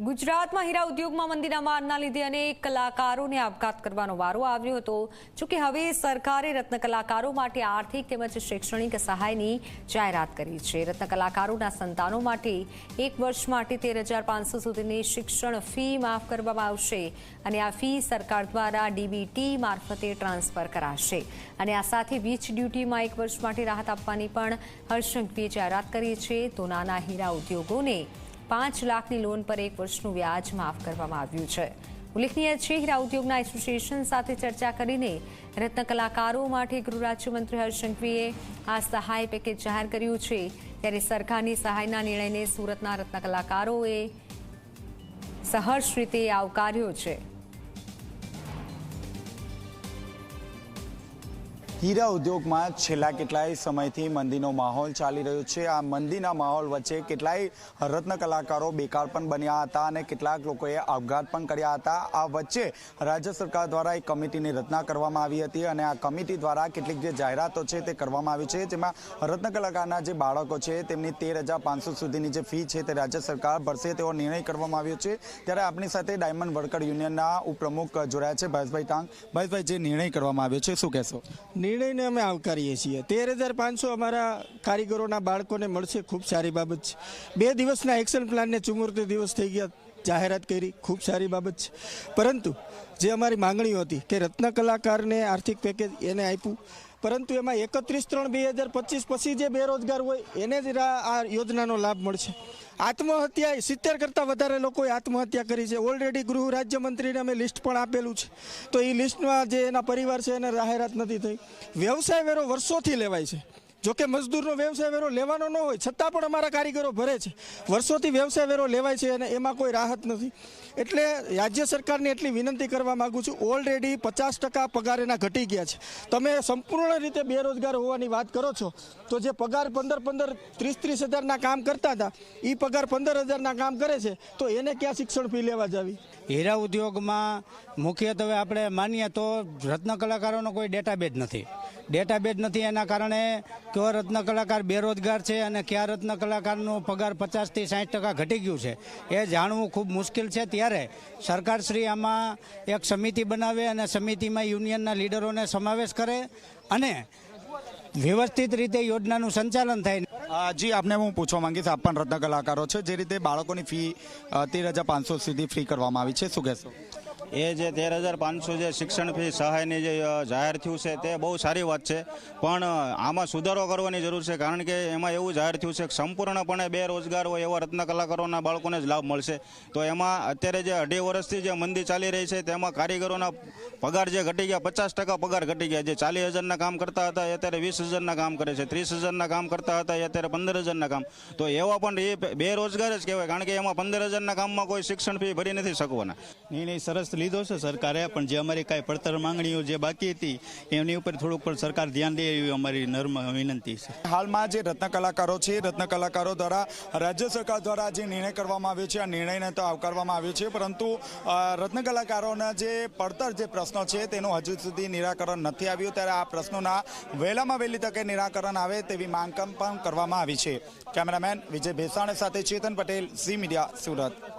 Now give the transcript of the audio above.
ગુજરાતમાં હીરા ઉદ્યોગમાં મંદીના મારના લીધે અનેક કલાકારોને આપઘાત કરવાનો વારો આવ્યો હતો। જોકે હવે સરકારે રત્ન કલાકારો માટે આર્થિક તેમજ શૈક્ષણિક સહાયની જાહેરાત કરી છે। રત્ન કલાકારોના સંતાનો માટે એક વર્ષ માટે 13,500 સુધીની શિક્ષણ ફી માફ કરવામાં આવશે અને આ ફી સરકાર દ્વારા ડીબીટી મારફતે ટ્રાન્સફર કરાશે અને આ સાથે વીજ ડ્યુટીમાં એક વર્ષ માટે રાહત આપવાની પણ હર્ષ સંઘવીએ જાહેરાત કરી છે। તો નાના હીરા ઉદ્યોગોને 5 લાખની લોન પર એક વર્ષનું વ્યાજ માફ કરવામાં આવ્યું છે। ઉલ્લેખનીય છે, હીરા ઉદ્યોગના એસોસિએશન સાથે ચર્ચા કરીને રત્ન કલાકારો માટે ગૃહ રાજ્યમંત્રી હર્ષ સંઘવીએ આ સહાય પેકેજ જાહેર કર્યું છે। ત્યારે સરકારની સહાયના નિર્ણયને સુરતના રત્ન કલાકારોએ સહર્ષ રીતે આવકાર્યો છે। હીરા ઉદ્યોગમાં છેલ્લા કેટલાય સમયથી મંદીનો માહોલ ચાલી રહ્યો છે। આ મંદીના માહોલ વચ્ચે કેટલાય રત્ન કલાકારો બેકાર પણ બન્યા હતા અને કેટલાક લોકોએ આપઘાત પણ કર્યા હતા। આ વચ્ચે રાજ્ય સરકાર દ્વારા એક કમિટીની રચના કરવામાં આવી હતી અને આ કમિટી દ્વારા કેટલીક જે જાહેરાતો છે તે કરવામાં આવી છે, જેમાં રત્ન કલાકારના જે બાળકો છે તેમની 13,500 સુધીની જે ફી છે તે રાજ્ય સરકાર ભરશે તેવો નિર્ણય કરવામાં આવ્યો છે। ત્યારે આપણી સાથે ડાયમંડ વર્કર યુનિયનના ઉપપ્રમુખ જોડાયા છે ભાઈભાઈ ટાંગ। ભાઈભાઈ, જે નિર્ણય કરવામાં આવ્યો છે શું કહેશો? નિર્ણયને અમે આવકારીએ છીએ। 13,500 અમારા કારીગરોના બાળકોને મળશે, ખૂબ સારી બાબત છે। 2 દિવસના એક્શન પ્લાનને 74 દિવસ થઈ ગયા, જાહેરાત કરી, ખૂબ સારી બાબત છે। પરંતુ જે અમારી માંગણીઓ હતી કે રત્ન કલાકારને આર્થિક પેકેજ એને આપ્યું, પરંતુ એમાં 31/3/2025 પછી જે બેરોજગાર હોય એને જ આ યોજનાનો લાભ મળશે। આત્મહત્યા 70 કરતાં વધારે લોકોએ આત્મહત્યા કરી છે। ઓલરેડી ગૃહ રાજ્યમંત્રીને અમે લિસ્ટ પણ આપેલું છે, તો એ લિસ્ટમાં જે એના પરિવાર છે એને જાહેરાત નથી થઈ। વ્યવસાય વેરો વર્ષોથી લેવાય છે, જોકે મજદૂરનો વ્યવસાય વેરો લેવાનો ન હોય છતાં પણ અમારા કારીગરો ભરે છે। વર્ષોથી વ્યવસાય વેરો લેવાય છે અને એમાં કોઈ રાહત નથી। એટલે રાજ્ય સરકારને એટલી વિનંતી કરવા માગું છું, ઓલરેડી 50% પગાર એના ઘટી ગયા છે। તમે સંપૂર્ણ રીતે બેરોજગાર હોવાની વાત કરો છો, તો જે પગાર 15,000 30,000 હજારના કામ કરતા હતા એ પગાર 15,000ના કામ કરે છે, તો એને ક્યાં શિક્ષણ ફી લેવા જાવી? હીરા ઉદ્યોગમાં મુખ્યત્વે આપણે માનીએ તો રત્ન કલાકારોનો કોઈ ડેટાબેઝ નથી। એના કારણે કયો રત્ન કલાકાર બેરોજગાર છે અને કયા રત્ન કલાકારનો પગાર 50 થી 60% ઘટી ગયું છે એ જાણવું ખૂબ મુશ્કેલ છે। ત્યારે સરકારશ્રી આમાં એક સમિતિ બનાવે અને સમિતિમાં યુનિયનના લીડરોને સમાવેશ કરે અને વ્યવસ્થિત રીતે યોજનાનું સંચાલન થાય। જી, આપને હું પૂછવા માંગીશ, આપ પણ રત્ન કલાકારો છો, જે રીતે બાળકોની ફી 13,500 સુધી ફ્રી કરવામાં આવી છે, શું કહેશો? એ જે 13,500 જે શિક્ષણ ફી સહાયની જે જાહેર થયું છે તે બહુ સારી વાત છે, પણ આમાં સુધારો કરવાની જરૂર છે। કારણ કે એમાં એવું જાહેર થયું છે કે સંપૂર્ણપણે બેરોજગાર હોય એવા રત્ન કલાકારોના બાળકોને જ લાભ મળશે। તો એમાં અત્યારે જે 2.5 વર્ષથી જે મંદી ચાલી રહી છે તેમાં કારીગરોના પગાર જે ઘટી ગયા, 50% પગાર ઘટી ગયા। જે 40,000ના કામ કરતા હતા એ અત્યારે 20,000ના કામ કરે છે, 30,000ના કામ કરતા હતા એ અત્યારે 15,000ના કામ। તો એવા પણ એ બેરોજગાર જ કહેવાય, કારણ કે એમાં 15,000ના કામમાં કોઈ શિક્ષણ ફી ભરી નથી શકવાના। નિર્ણય સરસ લીધો છે સરકારે, પણ જે અમારી કાંઈ પડતર માંગણીઓ જે બાકી હતી એની ઉપર થોડુંક પણ સરકાર ધ્યાન દે એવી અમારી નર્મ વિનંતી છે। હાલમાં જે રત્ન કલાકારો છે, રત્ન કલાકારો દ્વારા રાજ્ય સરકાર દ્વારા જે નિર્ણય કરવામાં આવ્યો છે, આ નિર્ણયને તો આવકારવામાં આવ્યો છે, પરંતુ રત્ન કલાકારોના જે પડતર જે પ્રશ્નો છે તેનું હજુ સુધી નિરાકરણ નથી આવ્યું। ત્યારે આ પ્રશ્નોના વહેલામાં વહેલી તકે નિરાકરણ આવે તેવી માંગ પણ કરવામાં આવી છે। કેમેરામેન વિજય ભેસાણ સાથે ચેતન પટેલ, ઝી મીડિયા, સુરત।